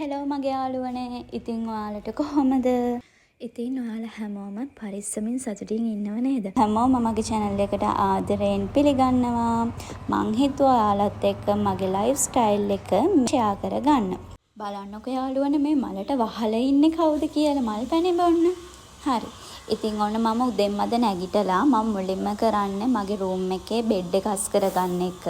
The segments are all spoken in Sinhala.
හෙලෝ මගේ යාළුවනේ. ඉතින් ඔයාලට කොහොමද? ඉතින් ඔයාලා හැමෝම පරිස්සමින් සතුටින් ඉන්නව නේද? හැමෝම මගේ channel එකට ආදරයෙන් පිළිගන්නවා. මං හිතුවා ඔයාලත් එක්ක මගේ ලයිෆ් ස්ටයිල් එක share කරගන්න. බලන්නකෝ යාළුවනේ මේ මලට වහලා ඉන්නේ කවුද කියලා මල් පැණි බොන්න. හරි. ඉතින් ඔන්න මම උදෙන්මද නැගිටලා මම මුලින්ම කරන්නේ මගේ රූම් එකේ බෙඩ් එක අස් කරගන්න එක.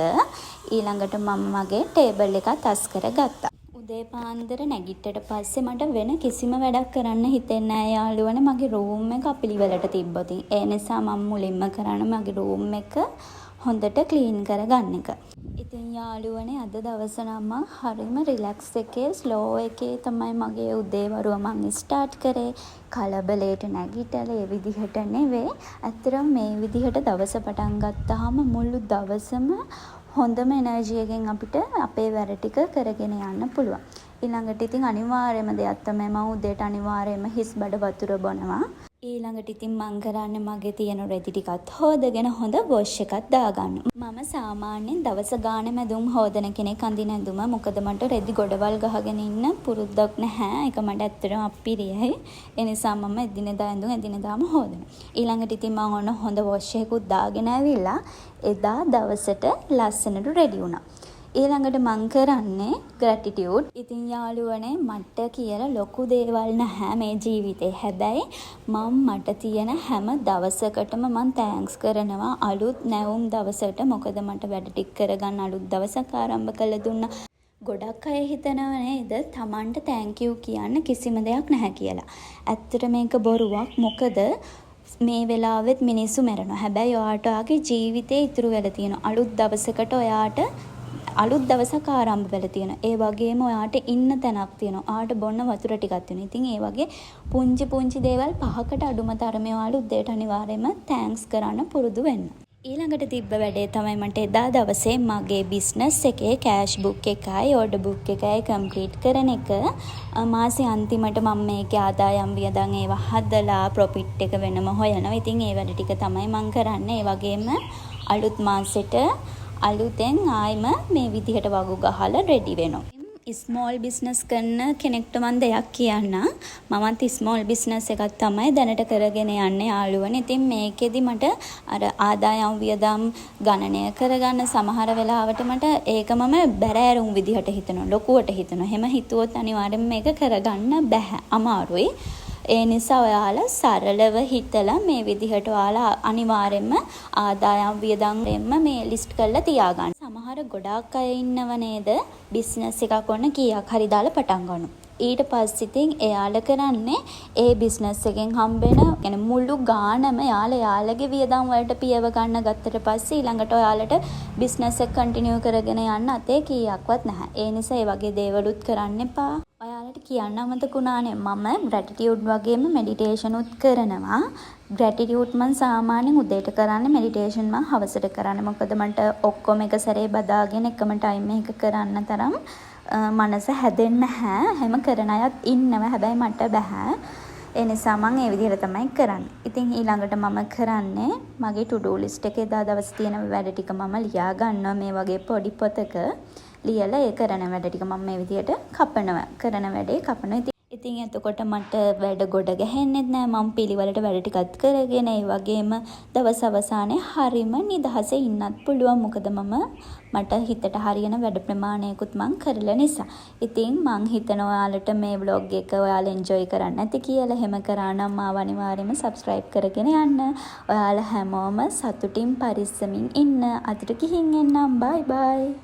ඊළඟට මම මගේ ටේබල් එකත් අස් කරගත්තා. උදේ පාන්දර නැගිට්ටට පස්සේ මට වෙන කිසිම වැඩක් කරන්න හිතෙන්නේ නැහැ යාළුවනේ. මගේ රූම් එක අපිලිවෙලට තිබ්බොත් ඒ නිසා මම මුලින්ම කරන්නේ මගේ රූම් එක හොඳට ක්ලීන් කරගන්න එක. ඉතින් යාළුවනේ අද දවස නම් හරිම රිලැක්ස් එකේ ස්ලෝ එකේ තමයි මගේ උදේවරුව මම ස්ටාර්ට් කරේ. කලබලයට නැගිටලා ඒ විදිහට නෙවෙයි. ඇත්තටම මේ විදිහට දවස පටන් ගත්තාම මුළු දවසම හොඳම එනර්ජි එකෙන් අපිට අපේ වැඩ ටික කරගෙන යන්න පුළුවන්. ඊළඟට ඉතින් අනිවාර්යයෙන්ම දෙයක් තමයි මම උදේට අනිවාර්යයෙන්ම හිස් බඩ වතුර බොනවා. ඊළඟට ඉතින් මං කරන්නේ මගේ තියෙන රෙදි ටිකත් හොදගෙන හොඳ වොෂ් එකක් දාගන්න. මම සාමාන්‍යයෙන් දවස ගානේ මැදුම් හොදන කෙනෙක් අඳින ඇඳුම. මොකද මට රෙදි ගොඩවල් ගහගෙන ඉන්න පුරුද්දක් නැහැ. ඒක මට ඇත්තටම අප්පිරියයි. ඒ නිසා මම එදිනෙදා ඇඳුම් එදිනෙදාම හොදනවා. ඊළඟට ඉතින් මම ඔන්න හොඳ වොෂ් එකකුත් දාගෙන ඇවිල්ලා එදා දවසට ලස්සනට රෙඩි වුණා. ඊළඟට මං කරන්නේ ග්‍රැටිටියුඩ්. ඉතින් යාළුවනේ මට කියලා ලොකු දේවල් නැහැ මේ ජීවිතේ. හැබැයි මට තියෙන හැම දවසකටම මං තෑන්ක්ස් කරනවා අලුත් නැවුම් දවසට. මොකද මට වැඩ ටික කරගන්න අලුත් දවසක් ආරම්භ කළ දුන්නා. ගොඩක් අය හිතනව නේද Tamanට thank you කියන්න කිසිම දෙයක් නැහැ කියලා. ඇත්තට මේක බොරුවක්. මොකද මේ වෙලාවෙත් මිනිස්සු මැරෙනවා. හැබැයි ඔයාට ඔයාගේ ජීවිතේ ඉතුරු වෙලා තියෙන අලුත් දවසකට ඔයාට අලුත් දවසක් ආරම්භ වෙලා තියෙනවා. ඒ වගේම ඔයාට ඉන්න තැනක් තියෙනවා. ඔයාට බොන්න වතුර ටිකක් තියෙනවා. ඉතින් ඒ වගේ පුංචි දේවල් 5කට අඩුම තරමේ ඔයාලා උදේට අනිවාර්යයෙන්ම තෑන්ක්ස් කරන්න පුරුදු වෙන්න. ඊළඟට තිබ්බ වැඩේ තමයි මට එදා දවසේ මගේ බිස්නස් එකේ කෑෂ් බුක් එකයි ඕඩර් බුක් එකයි කම්ප්ලීට් කරන එක. මාසේ අන්තිමට මම මේකේ ආදායම් වියදම් ඒවා හදලා ප්‍රොෆිට් එක වෙනම හොයනවා. ඉතින් ඒ වැඩ ටික තමයි මම කරන්නේ. ඒ වගේම අලුත් මාසෙට අලුතෙන් ආයිම මේ විදිහට වගු ගහලා රෙඩි වෙනවා. ස්මෝල් බිස්නස් කරන කෙනෙක්ට මම දෙයක් කියන්න. මමත් ස්මෝල් බිස්නස් එකක් තමයි දැනට කරගෙන යන්නේ යාළුවනේ. ඉතින් මේකෙදි මට අර ආදායම් වියදම් ගණනය කරගන්න සමහර වෙලාවට මට ඒක මම බැරෑරුම් විදිහට හිතනවා. ලොකුවට හිතනවා. එහෙම හිතුවොත් අනිවාර්යෙන් මේක කරගන්න බෑ. අමාරුයි. ඒ නිසා ඔයාලා සරලව හිතලා මේ විදිහට ඔයාලා අනිවාර්යෙන්ම ආදායම් වියදම් මේ ලිස්ට් කරලා තියාගන්න. සමහර ගොඩාක් අය ඉන්නව නේද බිස්නස් එකක් ඔන්න කීයක් හරි දාලා පටන් ගන්නවා. ඊට පස්සේ ඉතින් එයාලා කරන්නේ ඒ බිස්නස් එකෙන් හම්බෙන يعني මුළු ගානම යාළුවගේ වියදම් වලට පියව ගන්න ගත්තට පස්සේ ඊළඟට ඔයාලට බිස්නස් එක කන්ටිනියු කරගෙන යන්න අතේ කීයක්වත් නැහැ. ඒ නිසා ඒ වගේ දේවලුත් කරන්න එපා. ඔයාලට කියන්න අමතකුණානේ මම ග්‍රැටිටියුඩ් වගේම මෙඩිටේෂන් උත් කරනවා. ග්‍රැටිටියුඩ් මම සාමාන්‍යයෙන් උදේට කරන්නේ, මෙඩිටේෂන් මම හවසට කරන්නේ. මොකද මට ඔක්කොම එක සැරේ බදාගෙන එකම ටයිම් එක කරන්න තරම් මනස හැදෙන්නේ නැහැ. හැම කරන අයත් ඉන්නවා. හැබැයි මට බෑ. ඒ නිසා මම ඒ විදිහට තමයි කරන්නේ. ඉතින් ඊළඟට මම කරන්නේ මගේ to do list එකේ එදා දවස් තියෙන වැඩ ටික මම ලියා ගන්නවා මේ වගේ පොඩි පොතක. ලියලා ඒ කරන වැඩ ටික මම මේ විදිහට කපනවා. කරන වැඩේ කපනවා. ඉතින් එතකොට මට වැඩ ගොඩ ගැහෙන්නෙත් නෑ. මම පිළිවෙලට වැඩ ටිකත් කරගෙන ඒ වගේම දවස් අවසානයේ හරිම නිදහසේ ඉන්නත් පුළුවන්. මොකද මට හිතට හරියන වැඩ ප්‍රමාණයකුත් මං කරලා නිසා. ඉතින් මං හිතනවා ඔයාලට මේ vlog එක ඔයාලා enjoy කරන්න ඇති කියලා. එහෙම කරා නම් මාව අනිවාර්යයෙන්ම subscribe කරගෙන යන්න. ඔයාලා හැමෝම සතුටින් පරිස්සමින් ඉන්න. අතට ගිහින් එන්නම්. bye bye.